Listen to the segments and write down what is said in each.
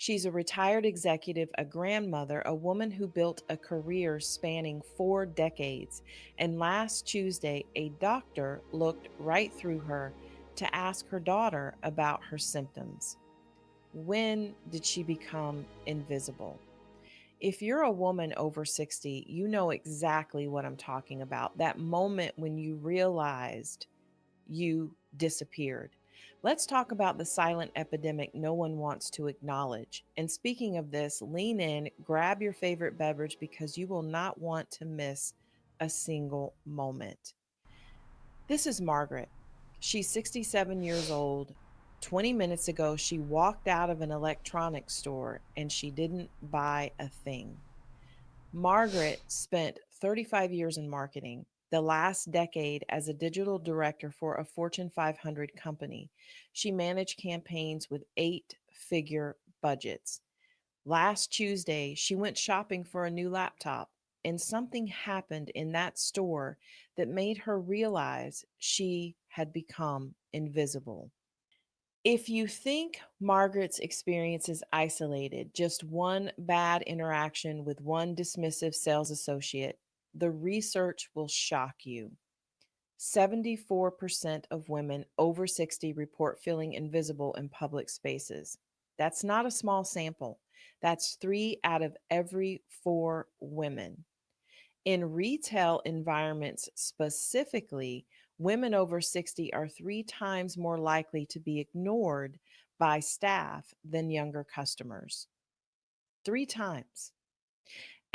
She's a retired executive, a grandmother, a woman who built a career spanning 4 decades. And last Tuesday, a doctor looked right through her to ask her daughter about her symptoms. When did she become invisible? If you're a woman over 60, you know exactly what I'm talking about. That moment when you realized you disappeared. Let's talk about the silent epidemic no one wants to acknowledge. And speaking of this, lean in, grab your favorite beverage because you will not want to miss a single moment. This is Margaret. She's 67 years old. 20 minutes ago, she walked out of an electronics store and she didn't buy a thing. Margaret spent 35 years in marketing, the last decade as a digital director for a Fortune 500 company. She managed campaigns with 8-figure budgets. Last Tuesday, she went shopping for a new laptop, and something happened in that store that made her realize she had become invisible. If you think Margaret's experience is isolated, just one bad interaction with one dismissive sales associate, the research will shock you. 74% of women over 60 report feeling invisible in public spaces. That's not a small sample. That's 3 out of every 4 women. In retail environments specifically, women over 60 are 3 times more likely to be ignored by staff than younger customers. 3 times.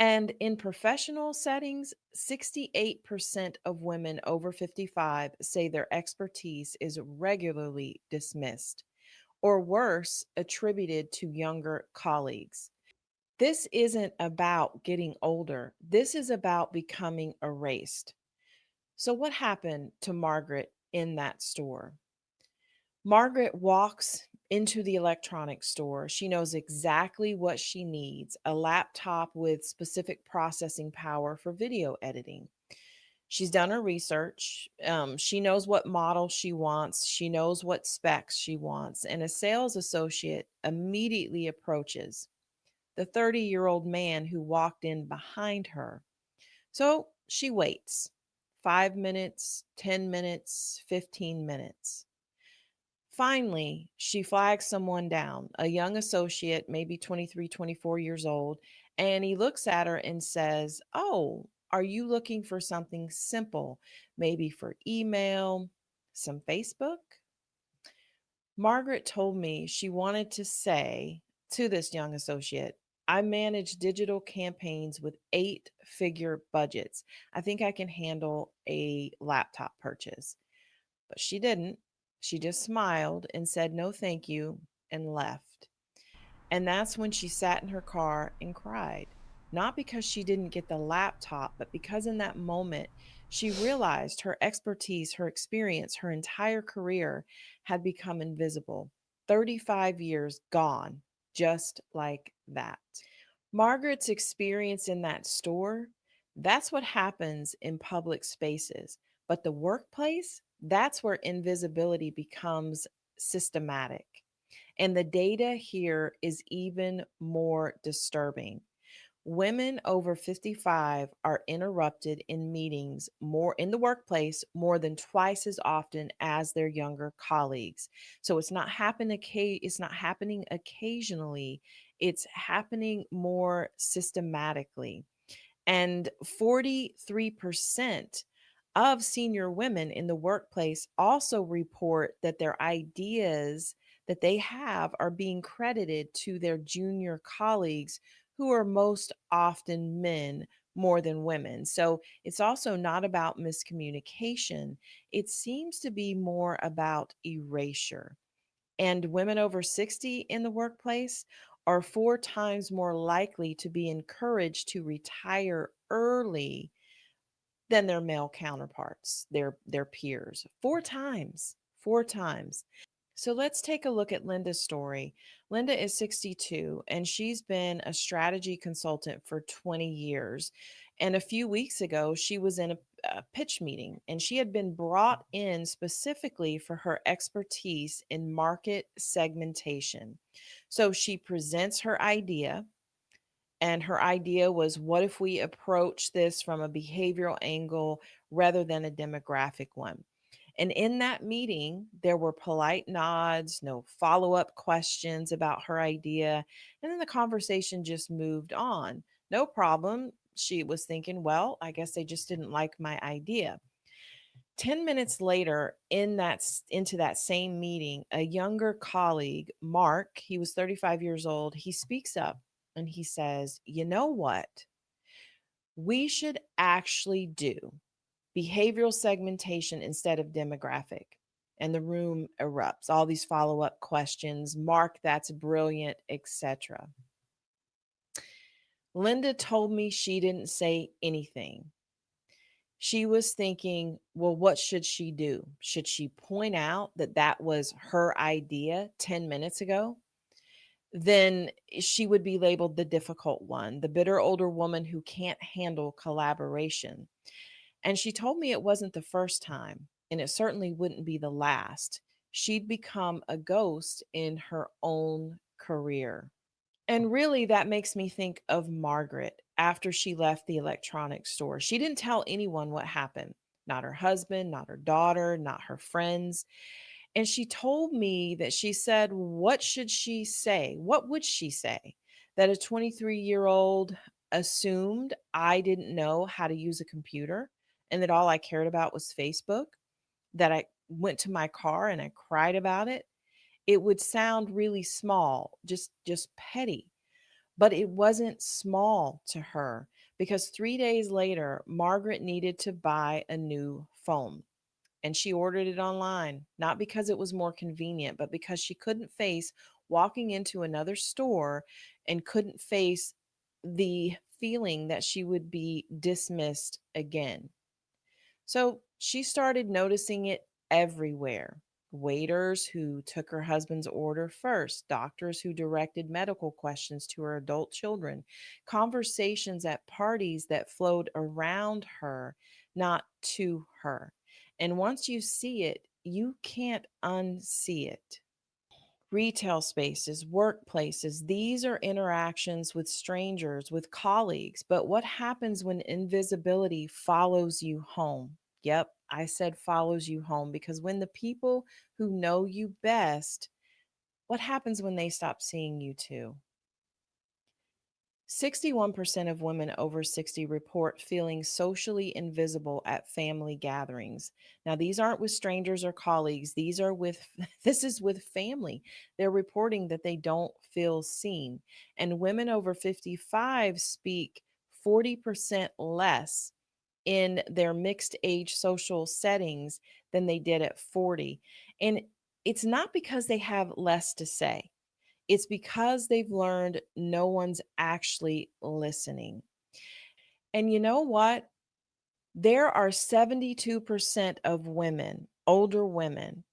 And in professional settings, 68% of women over 55 say their expertise is regularly dismissed, or worse, attributed to younger colleagues. This isn't about getting older. This is about becoming erased. So, what happened to Margaret in that store? Margaret walks into the electronics store. She knows exactly what she needs: a laptop with specific processing power for video editing. She's done her research. She knows what model she wants. She knows what specs she wants. And a sales associate immediately approaches the 30-year-old man who walked in behind her. So she waits 5 minutes, 10 minutes, 15 minutes. Finally, she flags someone down, a young associate, maybe 23, 24 years old, and he looks at her and says, "Oh, are you looking for something simple? Maybe for email, some Facebook?" Margaret told me she wanted to say to this young associate, "I manage digital campaigns with 8-figure budgets. I think I can handle a laptop purchase." But she didn't. She just smiled and said, "No, thank you," and left. And that's when she sat in her car and cried. Not because she didn't get the laptop, but because in that moment she realized her expertise, her experience, her entire career had become invisible. 35 years gone, just like that. Margaret's experience in that store, that's what happens in public spaces. But the workplace, that's where invisibility becomes systematic. And the data here is even more disturbing. Women over 55 are interrupted in meetings more in the workplace more than twice as often as their younger colleagues. So it's not happening occasionally, it's happening more systematically. And 43% of senior women in the workplace also report that their ideas that they have are being credited to their junior colleagues, who are most often men more than women. So it's also not about miscommunication. It seems to be more about erasure. And women over 60 in the workplace are 4 times more likely to be encouraged to retire early than their male counterparts, their peers. 4 times. 4 times. So let's take a look at Linda's story. Linda is 62 and she's been a strategy consultant for 20 years. And a few weeks ago, she was in pitch meeting, and she had been brought in specifically for her expertise in market segmentation. So she presents her idea, and her idea was, what if we approach this from a behavioral angle rather than a demographic one? And in that meeting, there were polite nods, no follow up questions about her idea. And then the conversation just moved on. No problem. She was thinking, well, I guess they just didn't like my idea. 10 minutes later, into that same meeting, a younger colleague, Mark, he was 35 years old, he speaks up and he says, "You know what? We should actually do behavioral segmentation instead of demographic." And the room erupts. All these follow-up questions, "Mark, that's brilliant," etc. Linda told me she didn't say anything. She was thinking, well, what should she do? Should she point out that that was her idea 10 minutes ago? Then she would be labeled the difficult one, the bitter older woman who can't handle collaboration. And she told me it wasn't the first time, and it certainly wouldn't be the last. She'd become a ghost in her own career. And really, that makes me think of Margaret after she left the electronics store. She didn't tell anyone what happened, not her husband, not her daughter, not her friends. And she told me that she said, what should she say? What would she say? That a 23-year-old assumed I didn't know how to use a computer and that all I cared about was Facebook, that I went to my car and I cried about it. It would sound really small, just petty, but it wasn't small to her because 3 days later, Margaret needed to buy a new phone and she ordered it online, not because it was more convenient, but because she couldn't face walking into another store and couldn't face the feeling that she would be dismissed again. So she started noticing it everywhere. Waiters who took her husband's order first, doctors who directed medical questions to her adult children, conversations at parties that flowed around her, not to her. And once you see it, you can't unsee it. Retail spaces, workplaces, these are interactions with strangers, with colleagues. But what happens when invisibility follows you home? Yep, I said follows you home because when the people who know you best, what happens when they stop seeing you too? 61% of women over 60 report feeling socially invisible at family gatherings. Now, these aren't with strangers or colleagues. These are with, this is with family. They're reporting that they don't feel seen. And women over 55 speak 40% less in their mixed age social settings than they did at 40. And it's not because they have less to say, it's because they've learned no one's actually listening. And you know what? There are 72% of women, older women,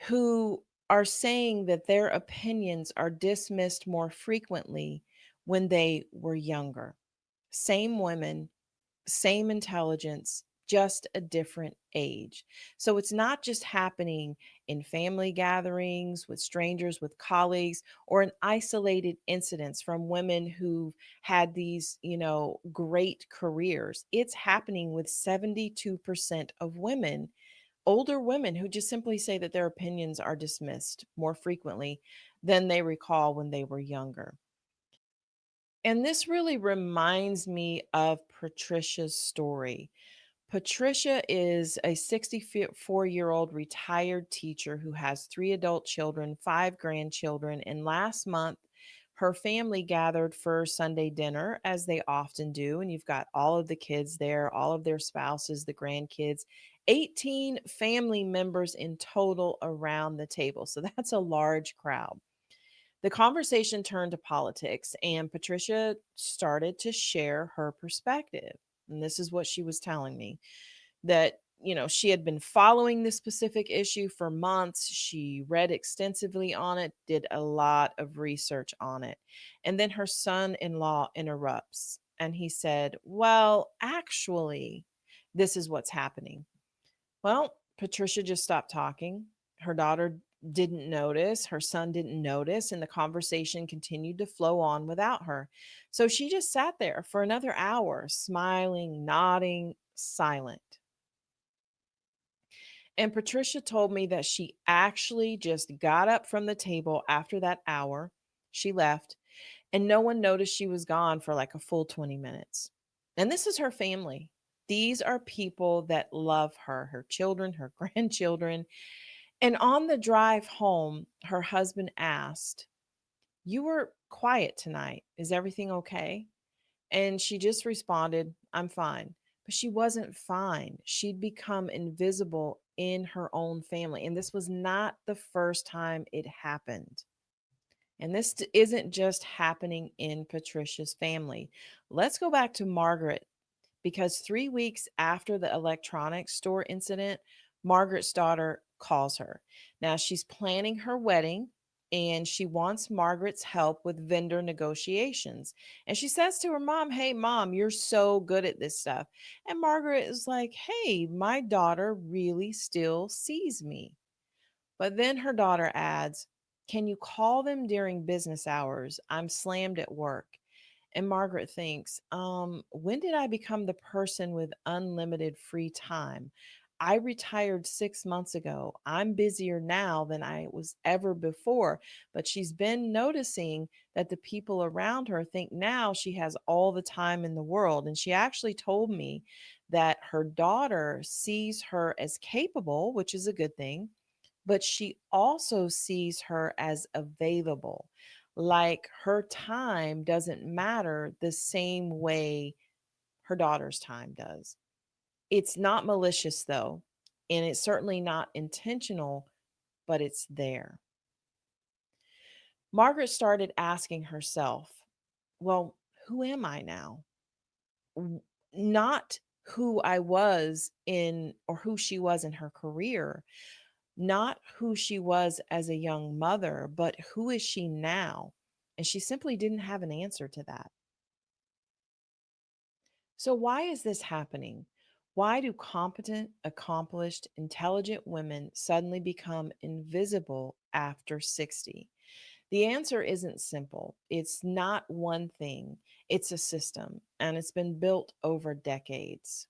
who are saying that their opinions are dismissed more frequently when they were younger. Same women, same intelligence, just a different age. So it's not just happening in family gatherings, with strangers, with colleagues, or in isolated incidents from women who've had these, great careers. It's happening with 72% of women, older women, who just simply say that their opinions are dismissed more frequently than they recall when they were younger. And this really reminds me of Patricia's story. Patricia is a 64-year-old retired teacher who has three adult children, five grandchildren, and last month her family gathered for Sunday dinner, as they often do. And you've got all of the kids there, all of their spouses, the grandkids, 18 family members in total around the table. So that's a large crowd. The conversation turned to politics, and Patricia started to share her perspective. And this is what she was telling me, that she had been following this specific issue for months. She read extensively on it, did a lot of research on it. And then her son-in-law interrupts and he said, well, actually, This is what's happening. Well, Patricia just stopped talking. Her daughter didn't notice, her son didn't notice, and the conversation continued to flow on without her. So she just sat there for another hour, smiling, nodding, silent. And Patricia told me that she actually just got up from the table after that hour. She left, and no one noticed she was gone for like a full 20 minutes. And this is her family. These are people that love her, her children, her grandchildren. And on the drive home, her husband asked, "You were quiet tonight. Is everything okay?" And she just responded, "I'm fine." But she wasn't fine. She'd become invisible in her own family. And this was not the first time it happened. And this isn't just happening in Patricia's family. Let's go back to Margaret, because 3 weeks after the electronics store incident, Margaret's daughter calls her. Now she's planning her wedding and she wants Margaret's help with vendor negotiations. And she says to her mom, "Hey, mom, you're so good at this stuff." And Margaret is like, "Hey, my daughter really still sees me." But then her daughter adds, "Can you call them during business hours? I'm slammed at work." And Margaret thinks, when did I become the person with unlimited free time? I retired 6 months ago. I'm busier now than I was ever before. But she's been noticing that the people around her think now she has all the time in the world. And she actually told me that her daughter sees her as capable, which is a good thing, but she also sees her as available. Like her time doesn't matter the same way her daughter's time does. It's not malicious, though, and it's certainly not intentional, but it's there. Margaret started asking herself, well, who am I now? Not who I was in or who she was in her career, not who she was as a young mother, but who is she now? And she simply didn't have an answer to that. So, why is this happening? Why do competent, accomplished, intelligent women suddenly become invisible after 60? The answer isn't simple. It's not one thing, it's a system, and it's been built over decades.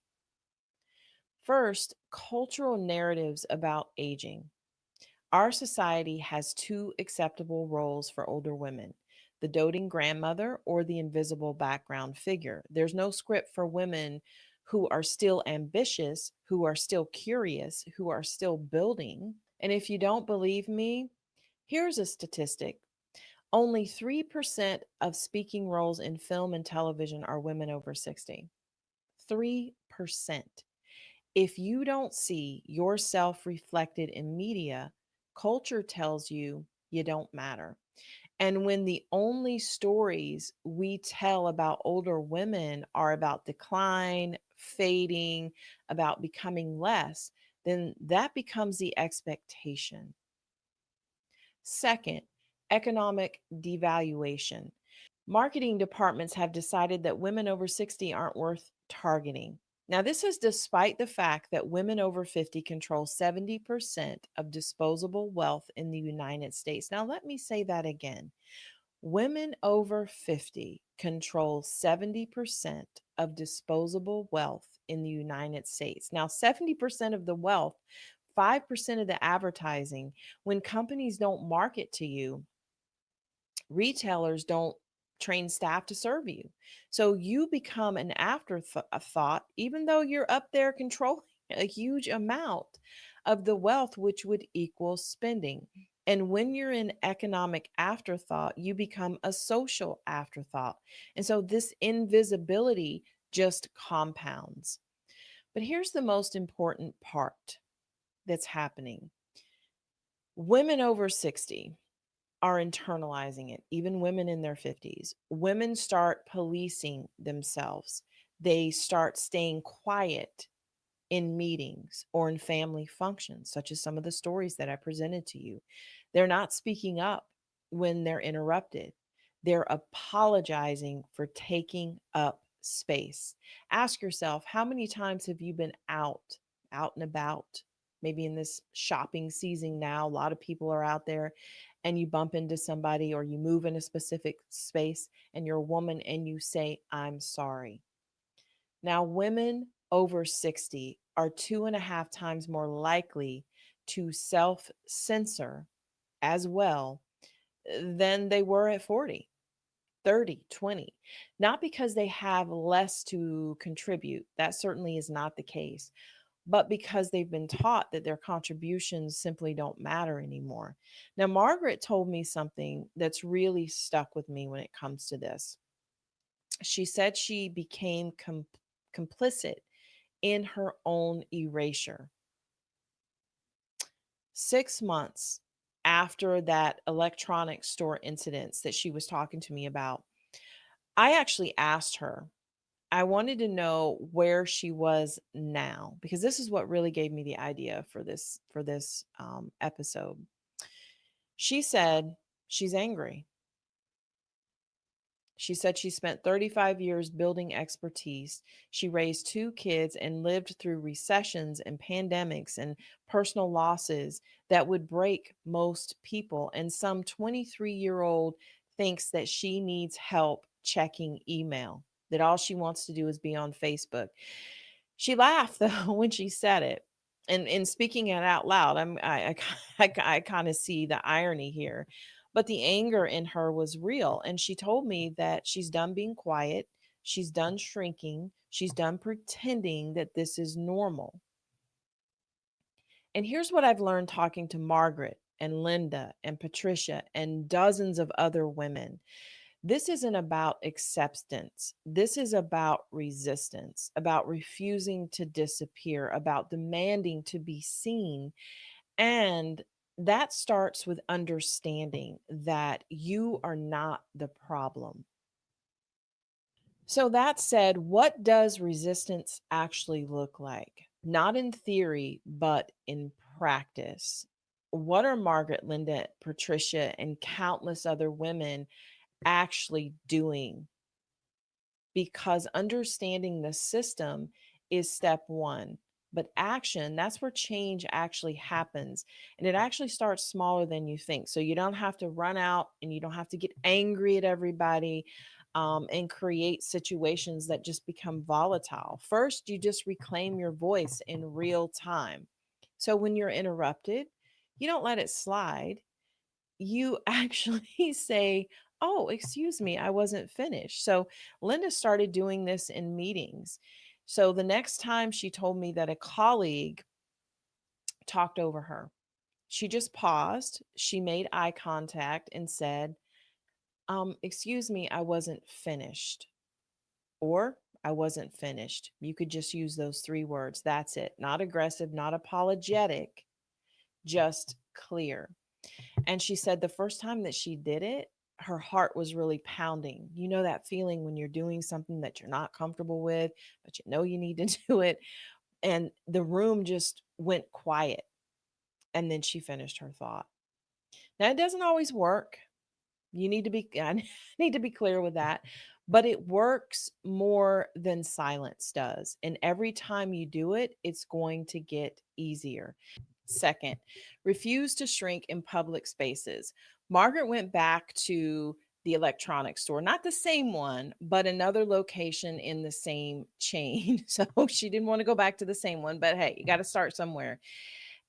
First, cultural narratives about aging. Our society has two acceptable roles for older women: the doting grandmother or the invisible background figure. There's no script for women who are still ambitious, who are still curious, who are still building. And if you don't believe me, here's a statistic: only 3% of speaking roles in film and television are women over 60. 3%. If you don't see yourself reflected in media, culture tells you you don't matter. And when the only stories we tell about older women are about decline, fading, about becoming less, then that becomes the expectation. Second, economic devaluation. Marketing departments have decided that women over 60 aren't worth targeting. Now, this is despite the fact that women over 50 control 70% of disposable wealth in the United States. Now, let me say that again. Women over 50 control 70% of disposable wealth in the United States. Now, 70% of the wealth, 5% of the advertising. When companies don't market to you, retailers don't train staff to serve you. So you become an afterthought, even though you're up there controlling a huge amount of the wealth, which would equal spending. And when you're an economic afterthought, you become a social afterthought. And so this invisibility just compounds. But here's the most important part that's happening: women over 60 are internalizing it, even women in their 50s. Women start policing themselves. They start staying quiet in meetings or in family functions, such as some of the stories that I presented to you. They're not speaking up when they're interrupted. They're apologizing for taking up space. Ask yourself, how many times have you been out and about? Maybe in this shopping season now, a lot of people are out there, and you bump into somebody or you move in a specific space and you're a woman and you say, I'm sorry. Now, women over 60 are 2.5 times more likely to self censor as well than they were at 40, 30, 20. Not because they have less to contribute. That certainly is not the case, but because they've been taught that their contributions simply don't matter anymore. Now, Margaret told me something that's really stuck with me when it comes to this. She said she became complicit in her own erasure. 6 months after that electronic store incidents that she was talking to me about, I actually asked her, I wanted to know where she was now, because this is what really gave me the idea for this episode. She said she's angry. She said she spent 35 years building expertise. She raised two kids and lived through recessions and pandemics and personal losses that would break most people. And some 23-year-old thinks that she needs help checking email, that all she wants to do is be on Facebook. She laughed though when she said it. And in speaking it out loud, I kind of see the irony here. But the anger in her was real. And she told me that she's done being quiet, she's done shrinking, she's done pretending that this is normal. And here's what I've learned talking to Margaret and Linda and Patricia and dozens of other women. This isn't about acceptance. This is about resistance, about refusing to disappear, about demanding to be seen. And that starts with understanding that you are not the problem. So, that said, what does resistance actually look like? Not in theory, but in practice. What are Margaret, Linda, Patricia, and countless other women actually doing? Because understanding the system is step one. But action, that's where change actually happens. And it actually starts smaller than you think. So you don't have to run out and you don't have to get angry at everybody and create situations that just become volatile. First, you just reclaim your voice in real time. So when you're interrupted, you don't let it slide, you actually say, oh, excuse me, I wasn't finished. So Linda started doing this in meetings. So the next time she told me that a colleague talked over her, she just paused, she made eye contact and said, excuse me, I wasn't finished. Or I wasn't finished. You could just use those three words. That's it. Not aggressive, not apologetic, just clear. And she said the first time that she did it, her heart was really pounding. You know that feeling when you're doing something that you're not comfortable with, but you know you need to do it. And the room just went quiet. And then she finished her thought. Now, it doesn't always work. You need to be, I need to be clear with that. But it works more than silence does. And every time you do it, it's going to get easier. Second, refuse to shrink in public spaces. Margaret went back to the electronics store, not the same one, but another location in the same chain. So she didn't want to go back to the same one, but hey, you got to start somewhere.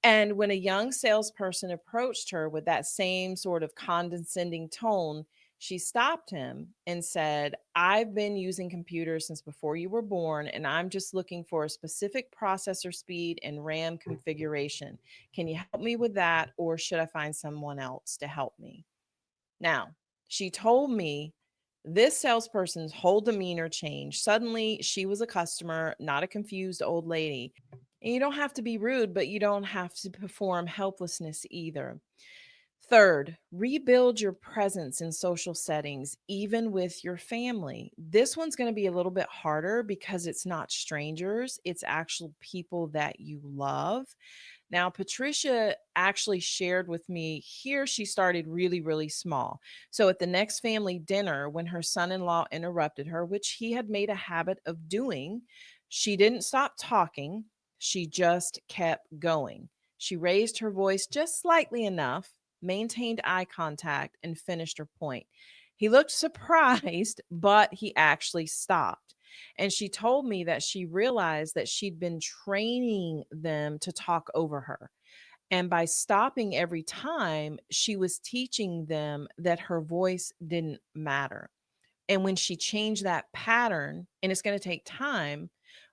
And when a young salesperson approached her with that same sort of condescending tone, she stopped him and said, I've been using computers since before you were born, and I'm just looking for a specific processor speed and RAM configuration. Can you help me with that, or should I find someone else to help me? Now, she told me this salesperson's whole demeanor changed. Suddenly, she was a customer, not a confused old lady. And you don't have to be rude, but you don't have to perform helplessness either. Third, rebuild your presence in social settings, even with your family. This one's going to be a little bit harder because it's not strangers, it's actual people that you love. Now, Patricia actually shared with me here she started really, really small. So, at the next family dinner, when her son in law interrupted her, which he had made a habit of doing, she didn't stop talking. She just kept going. She raised her voice just slightly enough, maintained eye contact, and finished her point. He looked surprised, but he actually stopped. And she told me that she realized that she'd been training them to talk over her. And by stopping every time, she was teaching them that her voice didn't matter. And when she changed that pattern, and it's going to take time,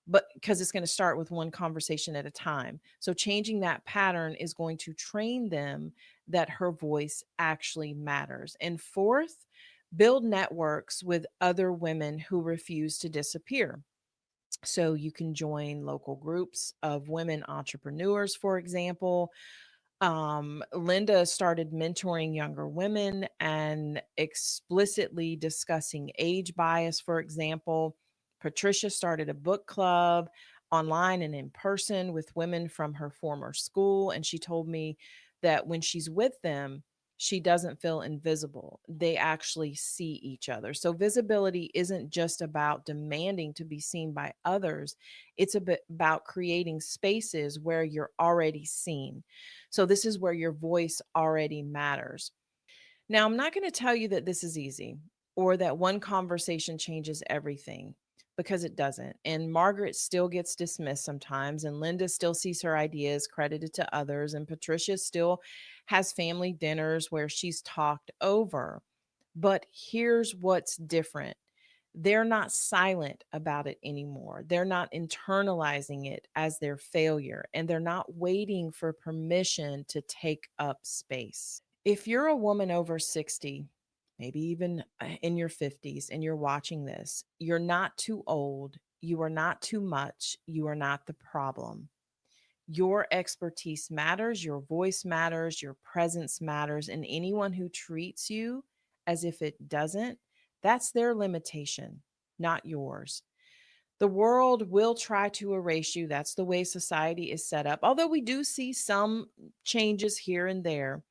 but because it's going to start with one conversation at a time. So changing that pattern is going to train them that her voice actually matters. And fourth, build networks with other women who refuse to disappear. So you can join local groups of women entrepreneurs, for example. Linda started mentoring younger women and explicitly discussing age bias, for example. Patricia started a book club online and in person with women from her former school. And she told me that when she's with them, she doesn't feel invisible. They actually see each other. So, visibility isn't just about demanding to be seen by others, it's a bit about creating spaces where you're already seen. So, this is where your voice already matters. Now, I'm not going to tell you that this is easy or that one conversation changes everything because it doesn't. And Margaret still gets dismissed sometimes, and Linda still sees her ideas credited to others, and Patricia still has family dinners where she's talked over. But here's what's different: they're not silent about it anymore. They're not internalizing it as their failure, and they're not waiting for permission to take up space. If you're a woman over 60, maybe even in your 50s, and you're watching this, you're not too old. You are not too much. You are not the problem. Your expertise matters. Your voice matters. Your presence matters. And anyone who treats you as if it doesn't, that's their limitation, not yours. The world will try to erase you. That's the way society is set up. Although we do see some changes here and there,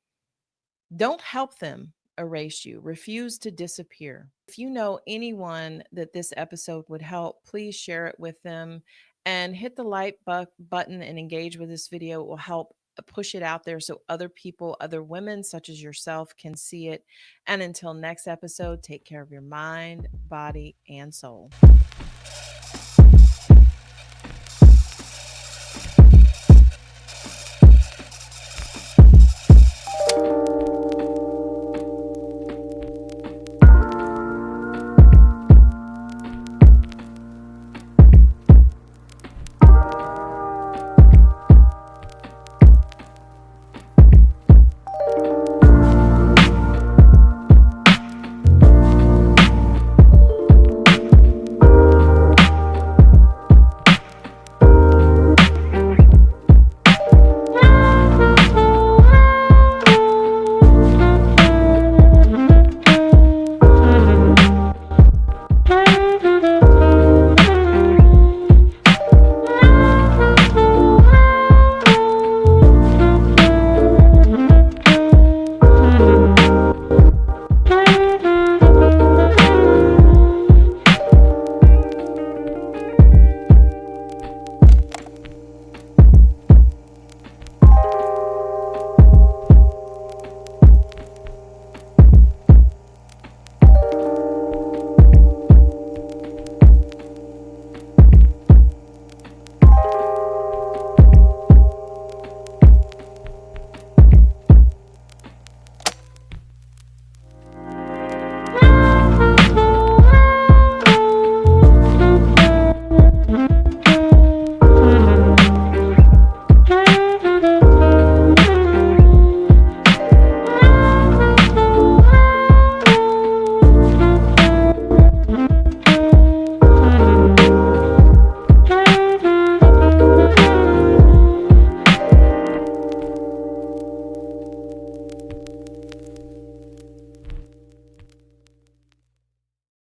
don't help them erase you. Refuse to disappear. If you know anyone that this episode would help, please share it with them and hit the button and engage with this video. It will help push it out there so other people, other women such as yourself, can see it. And until next episode, take care of your mind, body, and soul.